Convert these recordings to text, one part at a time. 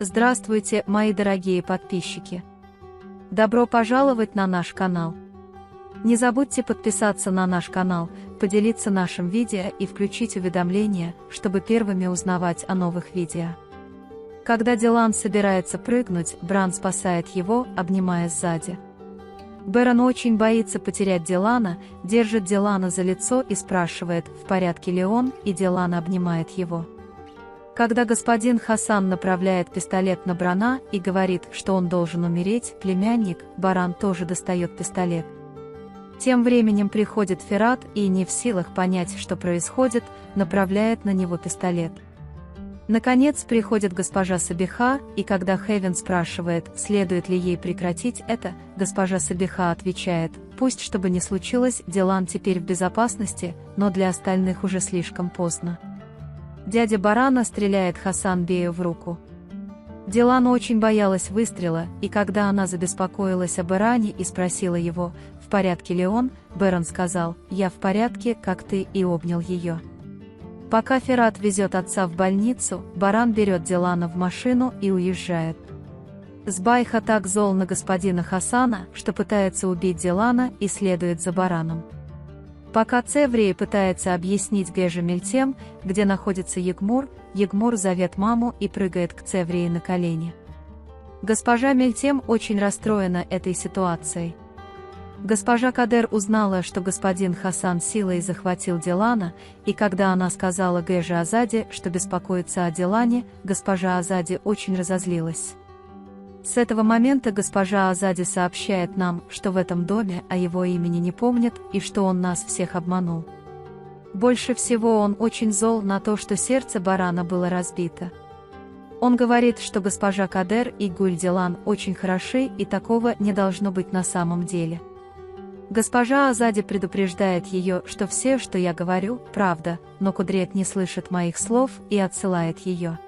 Здравствуйте, мои дорогие подписчики! Добро пожаловать на наш канал! Не забудьте подписаться на наш канал, поделиться нашим видео и включить уведомления, чтобы первыми узнавать о новых видео. Когда Дилан собирается прыгнуть, Бран спасает его, обнимая сзади. Бэрон очень боится потерять Дилана, держит Дилана за лицо и спрашивает, в порядке ли он, и Дилан обнимает его. Когда господин Хасан направляет пистолет на Брана и говорит, что он должен умереть, племянник, Баран тоже достает пистолет. Тем временем приходит Ферат и, не в силах понять, что происходит, направляет на него пистолет. Наконец приходит госпожа Сабиха, и когда Хевен спрашивает, следует ли ей прекратить это, госпожа Сабиха отвечает, пусть что бы ни случилось, Дилан теперь в безопасности, но для остальных уже слишком поздно. Дядя Барана стреляет Хасан Бею в руку. Дилан очень боялась выстрела, и когда она забеспокоилась о Баране и спросила его, в порядке ли он, Бэрон сказал, «Я в порядке, как ты», и обнял ее. Пока Ферат везет отца в больницу, Баран берет Дилана в машину и уезжает. Сбайха так зол на господина Хасана, что пытается убить Дилана и следует за Бараном. Пока Цеврии пытается объяснить Геже Мельтем, где находится Егмур, Егмур зовет маму и прыгает к Цеврии на колени. Госпожа Мельтем очень расстроена этой ситуацией. Госпожа Кадер узнала, что господин Хасан силой захватил Дилана, и когда она сказала Геже Азаде, что беспокоится о Дилане, госпожа Азаде очень разозлилась. С этого момента госпожа Азаде сообщает нам, что в этом доме о его имени не помнят и что он нас всех обманул. Больше всего он очень зол на то, что сердце Барана было разбито. Он говорит, что госпожа Кадер и Гуль-Дилан очень хороши и такого не должно быть на самом деле. Госпожа Азаде предупреждает ее, что все, что я говорю, правда, но Кудрет не слышит моих слов и отсылает ее.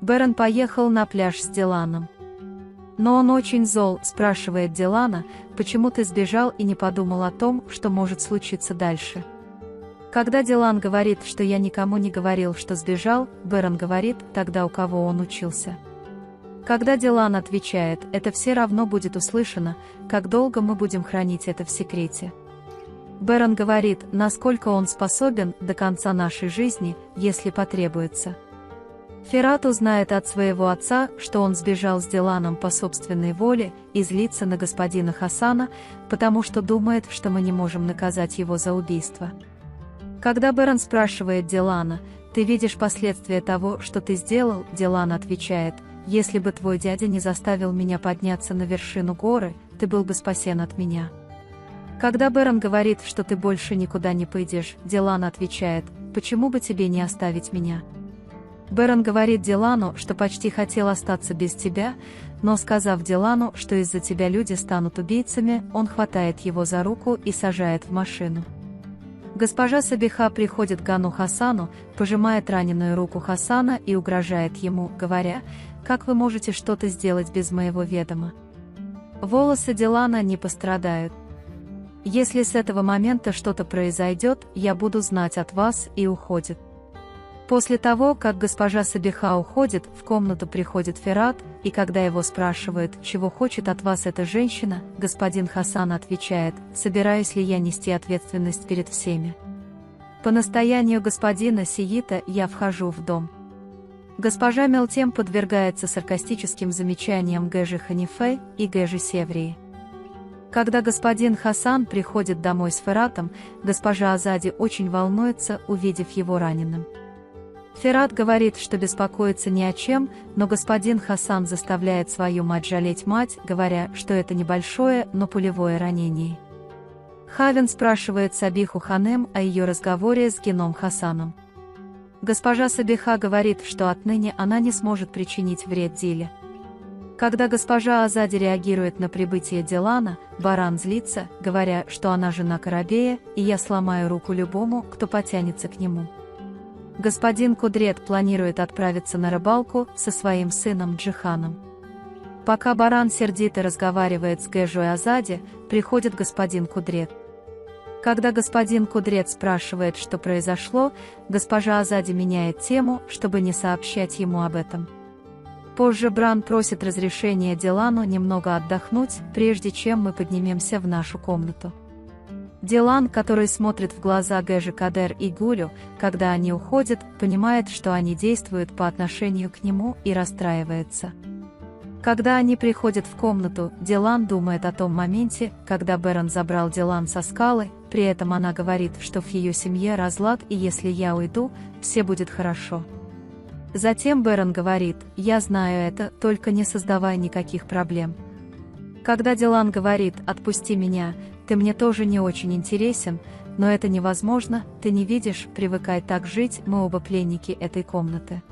Бэрон поехал на пляж с Диланом. Но он очень зол, спрашивает Дилана, почему ты сбежал и не подумал о том, что может случиться дальше. Когда Дилан говорит, что я никому не говорил, что сбежал, Бэрон говорит, тогда у кого он учился. Когда Дилан отвечает, это все равно будет услышано, как долго мы будем хранить это в секрете. Бэрон говорит, насколько он способен до конца нашей жизни, если потребуется. Ферат узнает от своего отца, что он сбежал с Диланом по собственной воле и злится на господина Хасана, потому что думает, что мы не можем наказать его за убийство. Когда Бэрон спрашивает Дилана, «Ты видишь последствия того, что ты сделал?» Дилан отвечает, «Если бы твой дядя не заставил меня подняться на вершину горы, ты был бы спасен от меня». Когда Бэрон говорит, что ты больше никуда не пойдешь, Дилан отвечает, «Почему бы тебе не оставить меня?» Бэрон говорит Дилану, что почти хотел остаться без тебя, но сказав Дилану, что из-за тебя люди станут убийцами, он хватает его за руку и сажает в машину. Госпожа Сабиха приходит к Гану Хасану, пожимает раненую руку Хасана и угрожает ему, говоря, «Как вы можете что-то сделать без моего ведома? Волосы Дилана не пострадают. Если с этого момента что-то произойдет, я буду знать от вас», и уходит. После того, как госпожа Сабиха уходит, в комнату приходит Ферат, и когда его спрашивают, чего хочет от вас эта женщина, господин Хасан отвечает, собираюсь ли я нести ответственность перед всеми. По настоянию господина Сиита я вхожу в дом. Госпожа Мелтем подвергается саркастическим замечаниям Гежи Ханифе и Гежи Севрии. Когда господин Хасан приходит домой с Фератом, госпожа Азади очень волнуется, увидев его раненым. Ферат говорит, что беспокоится ни о чем, но господин Хасан заставляет свою мать жалеть мать, говоря, что это небольшое, но пулевое ранение. Хавен спрашивает Сабиху Ханем о ее разговоре с Геном Хасаном. Госпожа Сабиха говорит, что отныне она не сможет причинить вред Диле. Когда госпожа Азади реагирует на прибытие Дилана, Баран злится, говоря, что она жена Карабея, и я сломаю руку любому, кто потянется к нему. Господин Кудрет планирует отправиться на рыбалку со своим сыном Джиханом. Пока Баран сердито разговаривает с Гежой Азади, приходит господин Кудрет. Когда господин Кудрет спрашивает, что произошло, госпожа Азади меняет тему, чтобы не сообщать ему об этом. Позже Бран просит разрешения Дилану немного отдохнуть, прежде чем мы поднимемся в нашу комнату. Дилан, который смотрит в глаза Гэжи Кадер и Гулю, когда они уходят, понимает, что они действуют по отношению к нему и расстраивается. Когда они приходят в комнату, Дилан думает о том моменте, когда Бэрон забрал Дилан со скалы, при этом она говорит, что в ее семье разлад и если я уйду, все будет хорошо. Затем Бэрон говорит: «Я знаю это, только не создавай никаких проблем». Когда Дилан говорит: «Отпусти меня, ты мне тоже не очень интересен, но это невозможно, ты не видишь, привыкай так жить, мы оба пленники этой комнаты».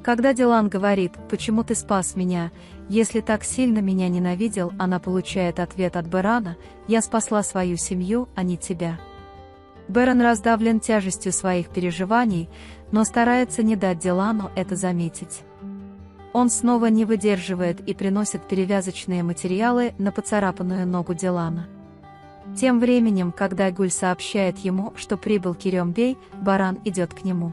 Когда Дилан говорит: «Почему ты спас меня, если так сильно меня ненавидел», она получает ответ от Бэрона: «Я спасла свою семью, а не тебя». Бэрон раздавлен тяжестью своих переживаний, но старается не дать Дилану это заметить. Он снова не выдерживает и приносит перевязочные материалы на поцарапанную ногу Дилана. Тем временем, когда Гуль сообщает ему, что прибыл Керем Бей, Баран идет к нему.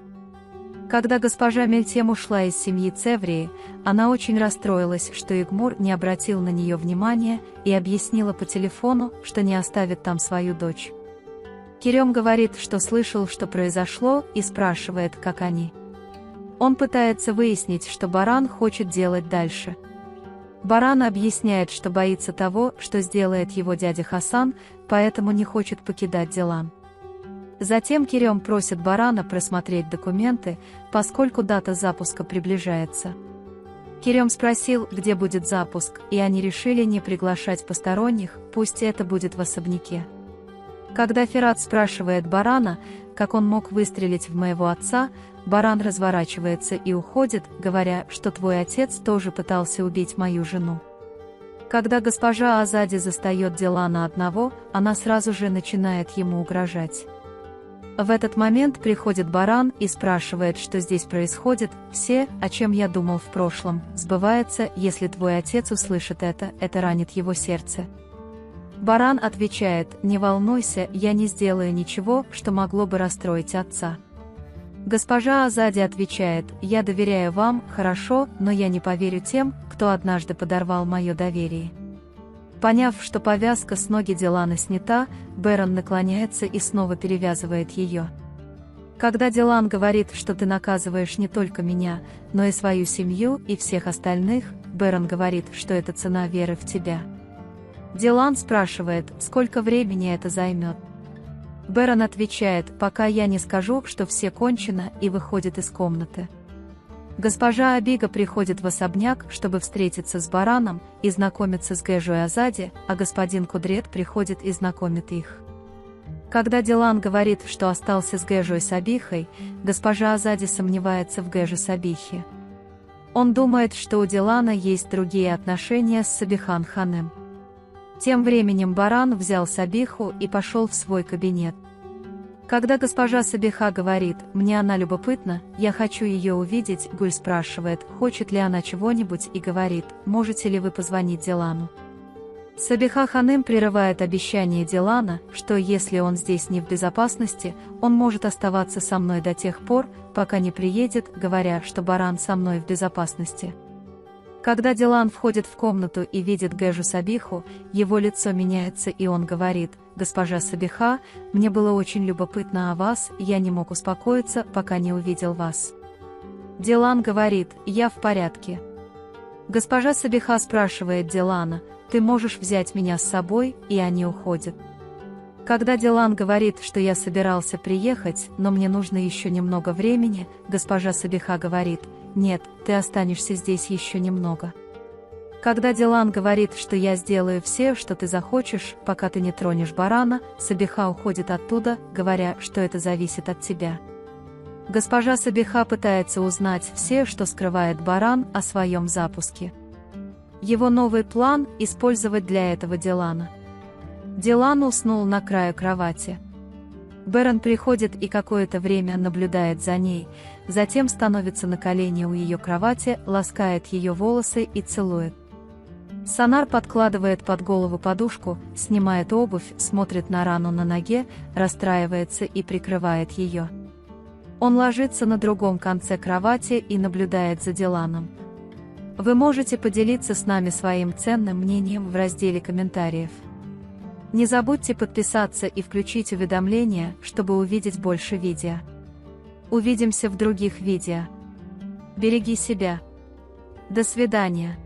Когда госпожа Мельтем ушла из семьи Цеврии, она очень расстроилась, что Игмур не обратил на нее внимания и объяснила по телефону, что не оставит там свою дочь. Керем говорит, что слышал, что произошло, и спрашивает, как они. Он пытается выяснить, что Баран хочет делать дальше. Баран объясняет, что боится того, что сделает его дядя Хасан, поэтому не хочет покидать Дилан. Затем Керем просит Барана просмотреть документы, поскольку дата запуска приближается. Керем спросил, где будет запуск, и они решили не приглашать посторонних, пусть это будет в особняке. Когда Ферат спрашивает Барана, как он мог выстрелить в моего отца, Баран разворачивается и уходит, говоря, что твой отец тоже пытался убить мою жену. Когда госпожа Азади застает Дилана одного, она сразу же начинает ему угрожать. В этот момент приходит Баран и спрашивает, что здесь происходит. «Все, о чем я думал в прошлом, сбывается, если твой отец услышит это ранит его сердце». Баран отвечает: «Не волнуйся, я не сделаю ничего, что могло бы расстроить отца». Госпожа Азади отвечает: «Я доверяю вам, хорошо, но я не поверю тем, кто однажды подорвал мое доверие». Поняв, что повязка с ноги Дилана снята, Бэрон наклоняется и снова перевязывает ее. Когда Дилан говорит, что ты наказываешь не только меня, но и свою семью и всех остальных, Бэрон говорит, что это цена веры в тебя. Дилан спрашивает, сколько времени это займет. Бэрон отвечает: «Пока я не скажу, что все кончено», и выходит из комнаты. Госпожа Абига приходит в особняк, чтобы встретиться с Бараном и знакомиться с Гэжой Азади, а господин Кудрет приходит и знакомит их. Когда Дилан говорит, что остался с Гэжой Сабихой, госпожа Азади сомневается в Гэже Сабихе. Он думает, что у Дилана есть другие отношения с Сабихан Ханым. Тем временем Баран взял Сабиху и пошел в свой кабинет. Когда госпожа Сабиха говорит: «Мне она любопытна, я хочу ее увидеть», Гуль спрашивает, хочет ли она чего-нибудь, и говорит: «Можете ли вы позвонить Дилану?» Сабиха Ханым прерывает обещание Дилана, что если он здесь не в безопасности, он может оставаться со мной до тех пор, пока не приедет, говоря, что Баран со мной в безопасности. Когда Дилан входит в комнату и видит Гэжу Сабиху, его лицо меняется и он говорит: «Госпожа Сабиха, мне было очень любопытно о вас, я не мог успокоиться, пока не увидел вас». Дилан говорит: «Я в порядке». Госпожа Сабиха спрашивает Дилана: «Ты можешь взять меня с собой?» и они уходят. Когда Дилан говорит, что я собирался приехать, но мне нужно еще немного времени, госпожа Сабиха говорит: «Нет, ты останешься здесь еще немного». Когда Дилан говорит, что я сделаю все, что ты захочешь, пока ты не тронешь Барана, Сабиха уходит оттуда, говоря, что это зависит от тебя. Госпожа Сабиха пытается узнать все, что скрывает Баран о своем запуске. Его новый план – использовать для этого Дилана. Дилан уснул на краю кровати. Бэрон приходит и какое-то время наблюдает за ней, затем становится на колени у ее кровати, ласкает ее волосы и целует. Санар подкладывает под голову подушку, снимает обувь, смотрит на рану на ноге, расстраивается и прикрывает ее. Он ложится на другом конце кровати и наблюдает за Диланом. Вы можете поделиться с нами своим ценным мнением в разделе комментариев. Не забудьте подписаться и включить уведомления, чтобы увидеть больше видео. Увидимся в других видео. Береги себя. До свидания.